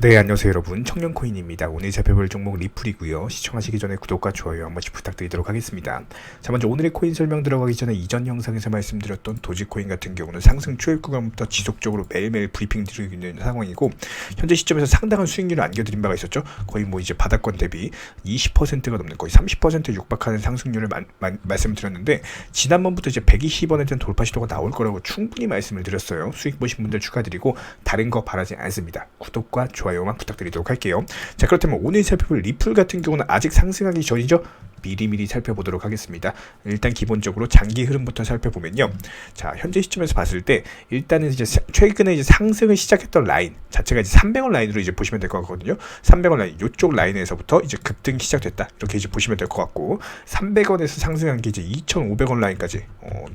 네, 안녕하세요 여러분, 청년코인입니다. 오늘 살펴볼 종목 리플이고요. 시청하시기 전에 구독과 좋아요 한 번씩 부탁드리도록 하겠습니다. 자, 먼저 오늘의 코인 설명 들어가기 전에 이전 영상에서 말씀드렸던 도지코인 같은 경우는 상승 초입 구간부터 지속적으로 매일매일 브리핑 드리고 있는 상황이고, 현재 시점에서 상당한 수익률을 안겨드린 바가 있었죠. 거의 뭐 이제 바닥권 대비 20%가 넘는, 거의 30%에 육박하는 상승률을 말씀을 드렸는데, 지난번부터 이제 120원에 대한 돌파 시도가 나올 거라고 충분히 말씀을 드렸어요. 수익 보신 분들 축하드리고 다른 거 바라지 않습니다. 구독과 좋아요만 부탁드리도록 할게요. 자, 그렇다면 오늘 살펴볼 리플 같은 경우는 아직 상승하기 전이죠. 미리미리 살펴보도록 하겠습니다. 일단 기본적으로 장기 흐름부터 살펴보면요. 자, 현재 시점에서 봤을 때 일단은 이제 최근에 이제 상승을 시작했던 라인 자체가 이제 300원 라인으로 이제 보시면 될 것 같거든요. 300원 라인, 이쪽 라인에서부터 이제 급등이 시작됐다, 이렇게 이제 보시면 될 것 같고, 300원에서 상승한 게 이제 2,500원 라인까지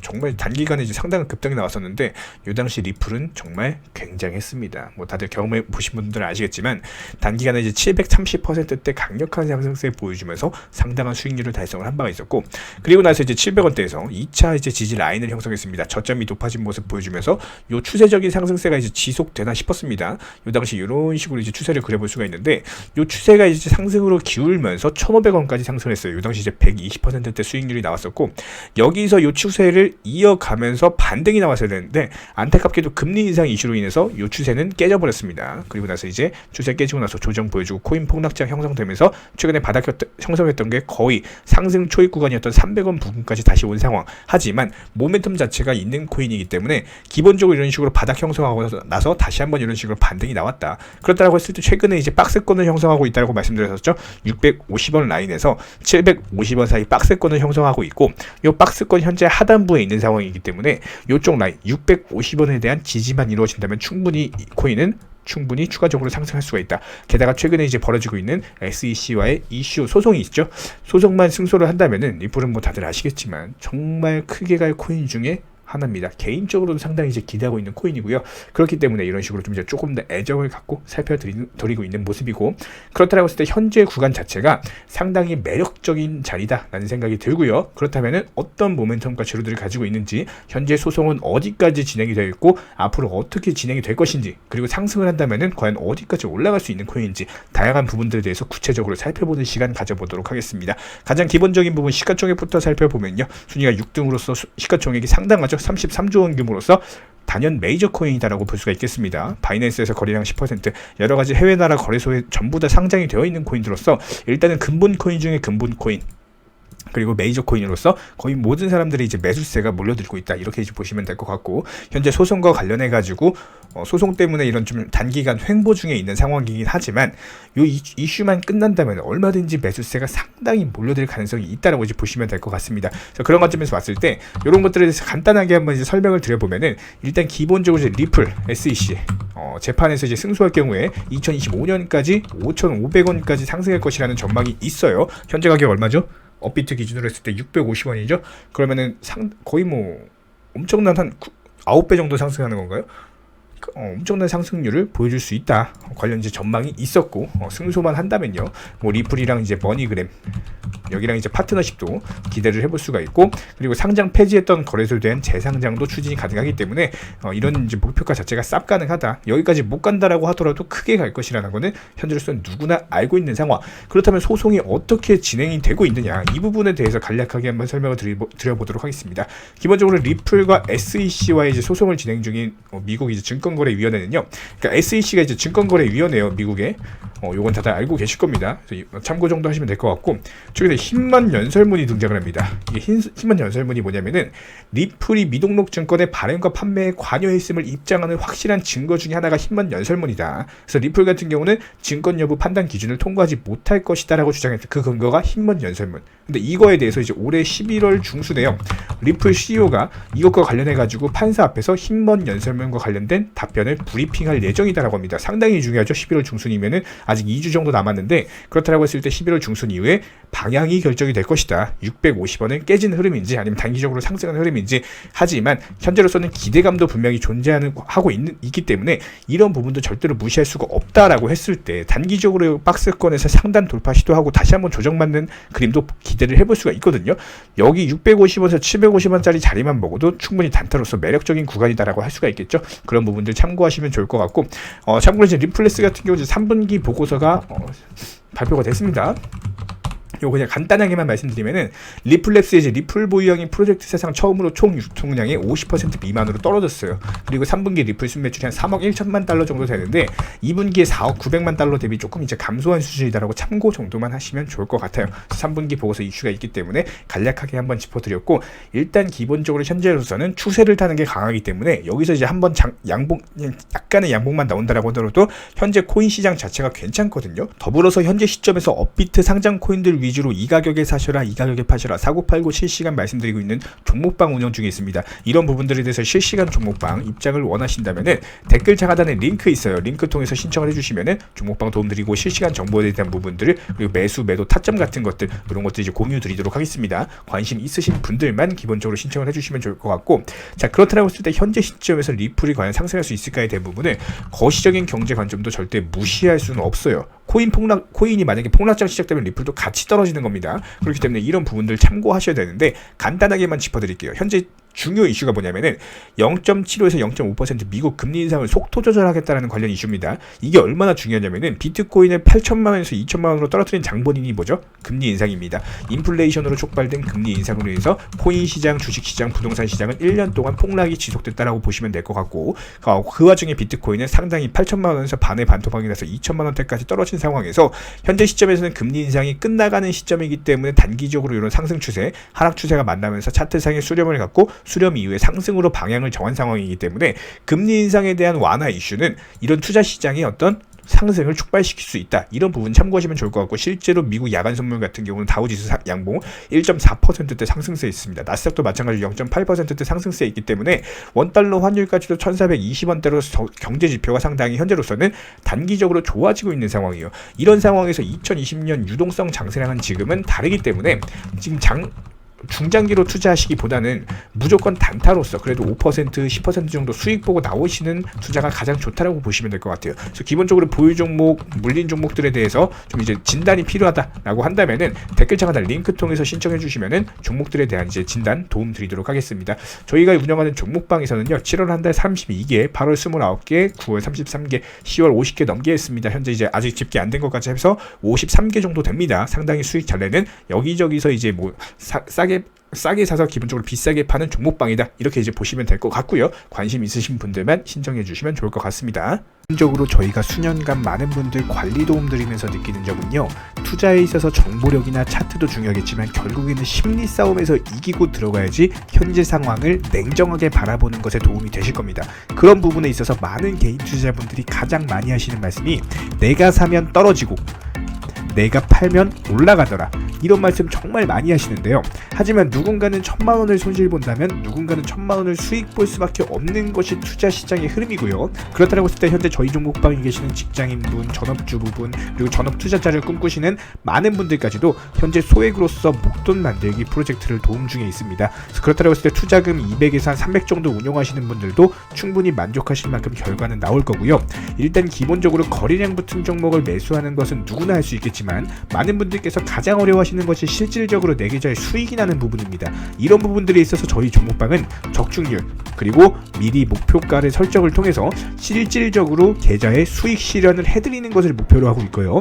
정말 단기간에 이제 상당한 급등이 나왔었는데, 이 당시 리플은 정말 굉장했습니다. 뭐 다들 경험해 보신 분들은 아시겠지만 단기간에 이제 730%대 강력한 상승세 보여주면서 상당한 수익 를 달성을 한 바가 있었고, 그리고 나서 이제 700원대에서 2차 이제 지지 라인을 형성했습니다. 저점이 높아진 모습 보여주면서 요 추세적인 상승세가 이제 지속되나 싶었습니다. 요 당시 이런 식으로 이제 추세를 그려볼 수가 있는데, 요 추세가 이제 상승으로 기울면서 1,500원까지 상승했어요. 요 당시 이제 120%대 수익률이 나왔었고, 여기서 요 추세를 이어가면서 반등이 나왔어야 되는데, 안타깝게도 금리 인상 이슈로 인해서 요 추세는 깨져버렸습니다. 그리고 나서 이제 추세 깨지고 나서 조정 보여주고 코인 폭락장 형성되면서 최근에 바닥 형성했던 게 거의 상승 초입 구간이었던 300원 부근까지 다시 온 상황. 하지만 모멘텀 자체가 있는 코인이기 때문에 기본적으로 이런 식으로 바닥 형성하고 나서 다시 한번 이런 식으로 반등이 나왔다. 그렇다고 했을 때 최근에 이제 박스권을 형성하고 있다고 말씀드렸었죠. 650원 라인에서 750원 사이 박스권을 형성하고 있고, 이 박스권 현재 하단부에 있는 상황이기 때문에 이쪽 라인 650원에 대한 지지만 이루어진다면 충분히 이 코인은 추가적으로 상승할 수가 있다. 게다가 최근에 이제 벌어지고 있는 SEC와의 이슈 소송이 있죠. 소송만 승소를 한다면은 리플은 뭐 다들 아시겠지만 정말 크게 갈 코인 중에 하나입니다. 개인적으로도 상당히 이제 기대하고 있는 코인이고요. 그렇기 때문에 이런 식으로 좀 이제 조금 더 애정을 갖고 살펴드리고 있는 모습이고, 그렇다고 했을 때 현재 구간 자체가 상당히 매력적인 자리다라는 생각이 들고요. 그렇다면은 어떤 모멘텀과 재료들을 가지고 있는지, 현재 소송은 어디까지 진행이 되어 있고 앞으로 어떻게 진행이 될 것인지, 그리고 상승을 한다면은 과연 어디까지 올라갈 수 있는 코인인지, 다양한 부분들에 대해서 구체적으로 살펴보는 시간 가져보도록 하겠습니다. 가장 기본적인 부분 시가총액부터 살펴보면요. 순위가 6등으로서 시가총액이 상당하죠. 33조 원 규모로서 단연 메이저 코인이다라고 볼 수가 있겠습니다. 바이낸스에서 거래량 10%, 여러 가지 해외 나라 거래소에 전부 다 상장이 되어 있는 코인들로서 일단은 근본 코인 중에 근본 코인, 그리고 메이저 코인으로서 거의 모든 사람들이 이제 매수세가 몰려들고 있다, 이렇게 이제 보시면 될 것 같고, 현재 소송과 관련해 가지고 소송 때문에 이런 좀 단기간 횡보 중에 있는 상황이긴 하지만, 요 이슈만 끝난다면 얼마든지 매수세가 상당히 몰려들 가능성이 있다라고 이제 보시면 될 것 같습니다. 그래서 그런 관점에서 봤을 때 이런 것들에 대해서 간단하게 한번 이제 설명을 드려보면은, 일단 기본적으로 이제 리플 SEC 재판에서 이제 승소할 경우에 2025년까지 5,500원까지 상승할 것이라는 전망이 있어요. 현재 가격 얼마죠? 업비트 기준으로 했을 때 650원이죠. 그러면은 거의 뭐 엄청난 한 9배 정도 상승하는 건가요? 엄청난 상승률을 보여줄 수 있다. 관련 이제 전망이 있었고, 승소만 한다면요, 뭐 리플이랑 이제 머니그램 여기랑 이제 파트너십도 기대를 해볼 수가 있고, 그리고 상장 폐지했던 거래소에 대한 재상장도 추진이 가능하기 때문에 이런 이제 목표가 자체가 쌉 가능하다. 여기까지 못 간다라고 하더라도 크게 갈 것이라는 거는 현재로서는 누구나 알고 있는 상황. 그렇다면 소송이 어떻게 진행이 되고 있느냐, 이 부분에 대해서 간략하게 한번 설명을 드려보도록 하겠습니다. 기본적으로 리플과 SEC와의 이제 소송을 진행 중인 미국 이제 증권거래위원회는요, 그러니까 SEC가 이제 증권거래위원회예요, 미국에. 요건 다들 알고 계실 겁니다. 참고 정도 하시면 될 것 같고, 최근에 흰만 연설문이 등장을 합니다. 이게 흰만 연설문이 뭐냐면은, 리플이 미등록 증권의 발행과 판매에 관여했음을 입장하는 확실한 증거 중에 하나가 흰만 연설문이다. 그래서 리플 같은 경우는 증권 여부 판단 기준을 통과하지 못할 것이다라고 주장했다. 그 근거가 흰만 연설문. 근데 이거에 대해서 이제 올해 11월 중순에요, 리플 CEO가 이것과 관련해 가지고 판사 앞에서 흰만 연설문과 관련된 답변을 브리핑할 예정이다라고 합니다. 상당히 중요하죠. 11월 중순이면은 아직 2주 정도 남았는데 그렇다고 했을 때 11월 중순 이후에 방향이 결정이 될 것이다. 650원은 깨진 흐름인지 아니면 단기적으로 상승하는 흐름인지. 하지만 현재로서는 기대감도 분명히 있기 때문에 이런 부분도 절대로 무시할 수가 없다라고 했을 때 단기적으로 박스권에서 상단 돌파 시도하고 다시 한번 조정받는 그림도 기대를 해볼 수가 있거든요. 여기 650원에서 750원짜리 자리만 먹어도 충분히 단타로서 매력적인 구간이다라고 할 수가 있겠죠. 그런 부분들 참고하시면 좋을 것 같고, 참고로 이제 리플렉스 같은 경우 3분기 보고서가 발표가 됐습니다. 요 그냥 간단하게만 말씀드리면은 리플랩스의 이제 리플 보유형인 프로젝트 세상 처음으로 총 유통량의 50% 미만으로 떨어졌어요. 그리고 3분기 리플 순매출이 한 3억 1천만 달러 정도 되는데 2분기에 4억 900만 달러 대비 조금 이제 감소한 수준이다라고 참고 정도만 하시면 좋을 것 같아요. 3분기 보고서 이슈가 있기 때문에 간략하게 한번 짚어드렸고, 일단 기본적으로 현재로서는 추세를 타는 게 강하기 때문에 여기서 이제 한번 약간의 양봉만 나온다라고 하더라도 현재 코인 시장 자체가 괜찮거든요. 더불어서 현재 시점에서 업비트 상장 코인들 위주로 이 가격에 사셔라, 이 가격에 파셔라, 사고팔고 실시간 말씀드리고 있는 종목방 운영 중에 있습니다. 이런 부분들에 대해서 실시간 종목방 입장을 원하신다면은 댓글 하단에 링크 있어요. 링크 통해서 신청을 해주시면은 종목방 도움드리고 실시간 정보에 대한 부분들을, 그리고 매수, 매도, 타점 같은 것들, 이런 것들 이제 공유 드리도록 하겠습니다. 관심 있으신 분들만 기본적으로 신청을 해주시면 좋을 것 같고, 자, 그렇다고 했을 때 현재 시점에서 리플이 과연 상승할 수 있을까에 대한 부분을 거시적인 경제 관점도 절대 무시할 수는 없어요. 코인이 만약에 폭락장 시작되면 리플도 같이 떨어지는 겁니다. 그렇기 때문에 이런 부분들 참고하셔야 되는데 간단하게만 짚어드릴게요. 현재 중요 이슈가 뭐냐면은 0.75에서 0.5% 미국 금리 인상을 속도 조절하겠다라는 관련 이슈입니다. 이게 얼마나 중요하냐면은 비트코인을 8천만 원에서 2천만 원으로 떨어뜨린 장본인이 뭐죠? 금리 인상입니다. 인플레이션으로 촉발된 금리 인상으로 인해서 코인 시장, 주식 시장, 부동산 시장은 1년 동안 폭락이 지속됐다라고 보시면 될 것 같고, 그 와중에 비트코인은 상당히 8천만 원에서 반의 반토막이 나서 2천만 원대까지 떨어진 상황에서 현재 시점에서는 금리 인상이 끝나가는 시점이기 때문에 단기적으로 이런 상승 추세, 하락 추세가 만나면서 차트상의 수렴을 갖고 수렴 이후에 상승으로 방향을 정한 상황이기 때문에 금리 인상에 대한 완화 이슈는 이런 투자 시장의 어떤 상승을 촉발시킬 수 있다. 이런 부분 참고하시면 좋을 것 같고, 실제로 미국 야간 선물 같은 경우는 다우지수 양봉 1.4%대 상승세에 있습니다. 나스닥도 마찬가지로 0.8%대 상승세에 있기 때문에 원달러 환율까지도 1420원대로 경제 지표가 상당히 현재로서는 단기적으로 좋아지고 있는 상황이에요. 이런 상황에서 2020년 유동성 장세랑은 지금은 다르기 때문에 지금 중장기로 투자하시기보다는 무조건 단타로서 그래도 5%, 10% 정도 수익 보고 나오시는 투자가 가장 좋다라고 보시면 될 것 같아요. 그래서 기본적으로 보유 종목, 물린 종목들에 대해서 좀 이제 진단이 필요하다라고 한다면은 댓글창 하단 링크 통해서 신청해 주시면은 종목들에 대한 이제 진단 도움 드리도록 하겠습니다. 저희가 운영하는 종목방에서는요, 7월 한 달 32개, 8월 29개, 9월 33개, 10월 50개 넘게 했습니다. 현재 이제 아직 집계 안 된 것까지 해서 53개 정도 됩니다. 상당히 수익 잘 내는, 여기저기서 이제 뭐 싸게 사서 기본적으로 비싸게 파는 종목방이다, 이렇게 이제 보시면 될 것 같고요. 관심 있으신 분들만 신청해 주시면 좋을 것 같습니다. 개인적으로 저희가 수년간 많은 분들 관리 도움 드리면서 느끼는 점은요, 투자에 있어서 정보력이나 차트도 중요하겠지만 결국에는 심리 싸움에서 이기고 들어가야지 현재 상황을 냉정하게 바라보는 것에 도움이 되실 겁니다. 그런 부분에 있어서 많은 개인 투자자분들이 가장 많이 하시는 말씀이 내가 사면 떨어지고 내가 팔면 올라가더라, 이런 말씀 정말 많이 하시는데요. 하지만 누군가는 1000만 원을 손실 본다면 누군가는 1000만 원을 수익 볼 수밖에 없는 것이 투자 시장의 흐름이고요. 그렇다고 했을 때 현재 저희 종목방에 계시는 직장인분, 전업주부분, 그리고 전업 투자자를 꿈꾸시는 많은 분들까지도 현재 소액으로서 목돈 만들기 프로젝트를 도움 중에 있습니다. 그래서 그렇다고 했을 때 투자금 200에서 한 300 정도 운용하시는 분들도 충분히 만족하실 만큼 결과는 나올 거고요. 일단 기본적으로 거래량 붙은 종목을 매수하는 것은 누구나 할 수 있겠지만 많은 분들께서 가장 어려워하시는 것이 실질적으로 내 계좌에 수익이 나는 부분입니다. 이런 부분들에 있어서 저희 종목방은 적중률, 그리고 미리 목표가를 설정을 통해서 실질적으로 계좌에 수익 실현을 해드리는 것을 목표로 하고 있고요.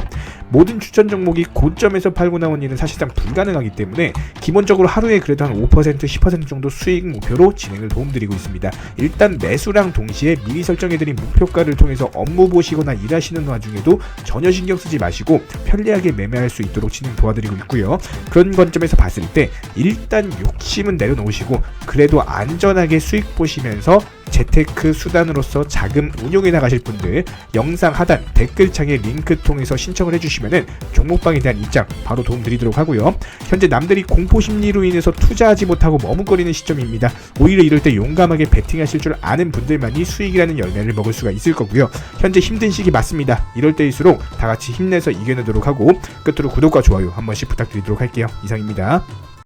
모든 추천 종목이 고점에서 팔고 나온 일은 사실상 불가능하기 때문에 기본적으로 하루에 그래도 한 5%, 10% 정도 수익 목표로 진행을 도움드리고 있습니다. 일단 매수랑 동시에 미리 설정해드린 목표가를 통해서 업무 보시거나 일하시는 와중에도 전혀 신경 쓰지 마시고 편리하게 매매할 수 있도록 진행 도와드리고 있고요. 그런 관점에서 봤을 때 일단 욕심은 내려놓으시고 그래도 안전하게 수익 보시면서 재테크 수단으로서 자금 운용해 나가실 분들 영상 하단 댓글창에 링크 통해서 신청을 해주시면은 종목방에 대한 입장 바로 도움 드리도록 하고요. 현재 남들이 공포 심리로 인해서 투자하지 못하고 머뭇거리는 시점입니다. 오히려 이럴 때 용감하게 베팅하실 줄 아는 분들만이 수익이라는 열매를 먹을 수가 있을 거고요. 현재 힘든 시기 맞습니다. 이럴 때일수록 다 같이 힘내서 이겨내도록 하고 끝으로 구독과 좋아요 한 번씩 부탁드리도록 할게요. 이상입니다.